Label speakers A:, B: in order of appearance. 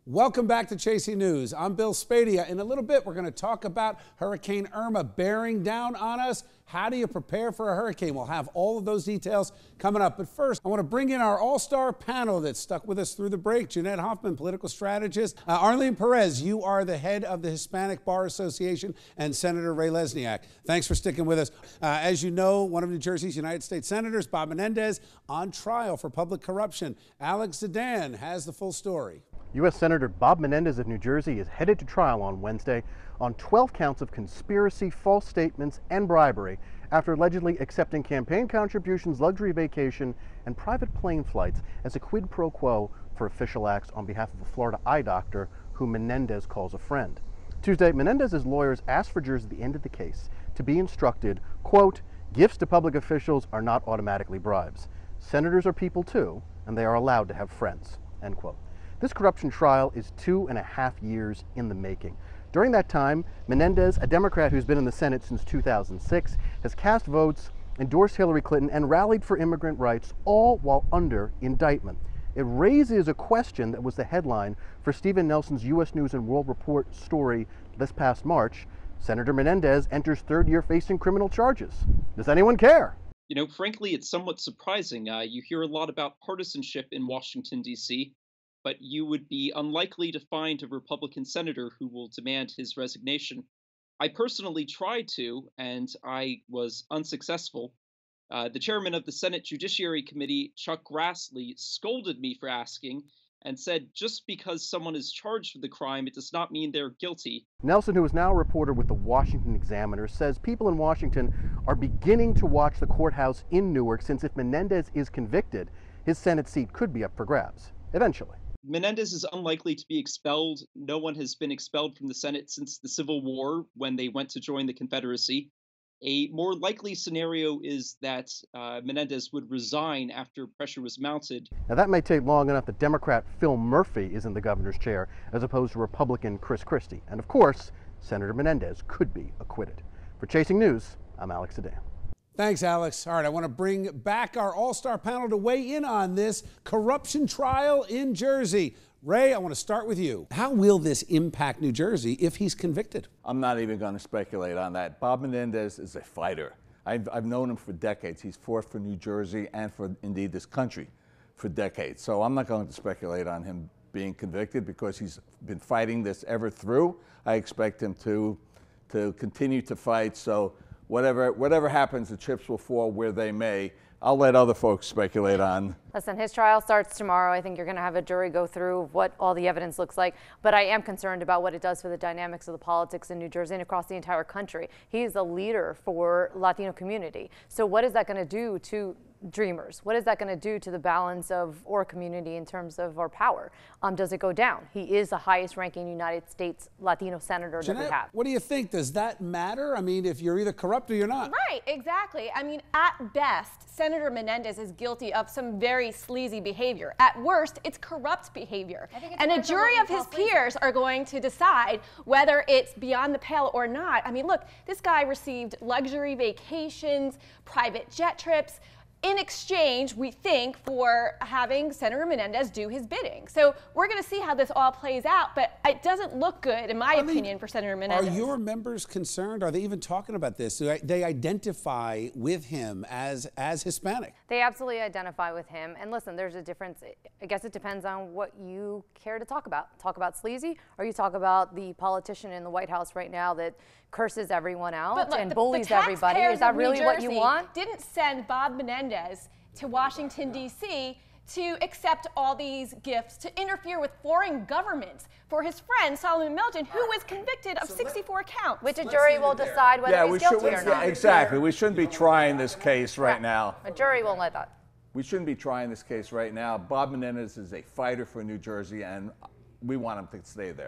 A: Welcome back to Chasing News. I'm Bill Spadia. In a little bit, we're going to talk about Hurricane Irma bearing down on us. How do you prepare for a hurricane? We'll have all of those details coming up. But first, I want to bring in our all-star panel that stuck with us through the break. Jeanette Hoffman, political strategist. Arlene Perez, you are the head of the Hispanic Bar Association, and Senator Ray Lesniak. Thanks for sticking with us. As you know, one of New Jersey's United States Senators, Bob Menendez, on trial for public corruption. Alex Zidane has the full story.
B: U.S. Senator Bob Menendez of New Jersey is headed to trial on Wednesday on 12 counts of conspiracy, false statements, and bribery after allegedly accepting campaign contributions, luxury vacation, and private plane flights as a quid pro quo for official acts on behalf of a Florida eye doctor who Menendez calls a friend. Tuesday, Menendez's lawyers asked for jurors at the end of the case to be instructed, quote, "Gifts to public officials are not automatically bribes. Senators are people too, and they are allowed to have friends," end quote. This corruption trial is 2.5 years in the making. During that time, Menendez, a Democrat who's been in the Senate since 2006, has cast votes, endorsed Hillary Clinton, and rallied for immigrant rights, all while under indictment. It raises a question that was the headline for Stephen Nelson's U.S. News and World Report story this past March. Senator Menendez enters third year facing criminal charges. Does anyone care?
C: You know, frankly, it's somewhat surprising. You hear a lot about partisanship in Washington, D.C., but you would be unlikely to find a Republican senator who will demand his resignation. I personally tried to, and I was unsuccessful. The chairman of the Senate Judiciary Committee, Chuck Grassley, scolded me for asking and said just because someone is charged with the crime, it does not mean they're guilty.
B: Nelson, who is now a reporter with the Washington Examiner, says people in Washington are beginning to watch the courthouse in Newark, since if Menendez is convicted, his Senate seat could be up for grabs, eventually.
C: Menendez is unlikely to be expelled. No one has been expelled from the Senate since the Civil War when they went to join the Confederacy. A more likely scenario is that Menendez would resign after pressure was mounted.
B: Now that may take long enough that Democrat Phil Murphy is in the governor's chair as opposed to Republican Chris Christie. And of course, Senator Menendez could be acquitted. For Chasing News, I'm Alex Zidane.
A: Thanks, Alex. All right, I want to bring back our all-star panel to weigh in on this corruption trial in Jersey. Ray, I want to start with you. How will this impact New Jersey if he's convicted?
D: I'm not even going to speculate on that. Bob Menendez is a fighter. I've known him for decades. He's fought for New Jersey and for, indeed, this country for decades. So I'm not going to speculate on him being convicted because he's been fighting this ever through. I expect him to continue to fight. So whatever happens, the chips will fall where they may. I'll let other folks speculate on.
E: Listen, his trial starts tomorrow. I think you're going to have a jury go through what all the evidence looks like. But I am concerned about what it does for the dynamics of the politics in New Jersey and across the entire country. He's a leader for Latino community. So what is that going to do to Dreamers? What is that going to do to the balance of our community in terms of our power? Does it go down? He is the highest ranking United States Latino senator
A: Jeanette,
E: that we have.
A: What do you think? Does that matter? I mean, if you're either corrupt or you're not.
F: Right, exactly. I mean, at best, Senator Menendez is guilty of some very sleazy behavior. At worst, it's corrupt behavior. And a jury of his peers are going to decide whether it's beyond the pale or not. I mean, look, this guy received luxury vacations, private jet trips, in exchange, we think, for having Senator Menendez do his bidding. So we're going to see how this all plays out, but it doesn't look good, in my opinion, for Senator Menendez.
A: Are your members concerned? Are they even talking about this? Do they identify with him as Hispanic?
E: They absolutely identify with him. And listen, there's a difference. I guess it depends on what you care to talk about. Talk about sleazy, or you talk about the politician in the White House right now that curses everyone out and bullies everybody. Is that really what you want?
F: Didn't send Bob Menendez to Washington, D.C. to accept all these gifts, to interfere with foreign governments for his friend Solomon Milton, who was convicted of 64 counts.
E: Which a jury will decide whether he's guilty or not.
D: Exactly. We shouldn't be trying this case right now.
E: A jury won't let that.
D: We shouldn't be trying this case right now. Bob Menendez is a fighter for New Jersey, and we want him to stay there.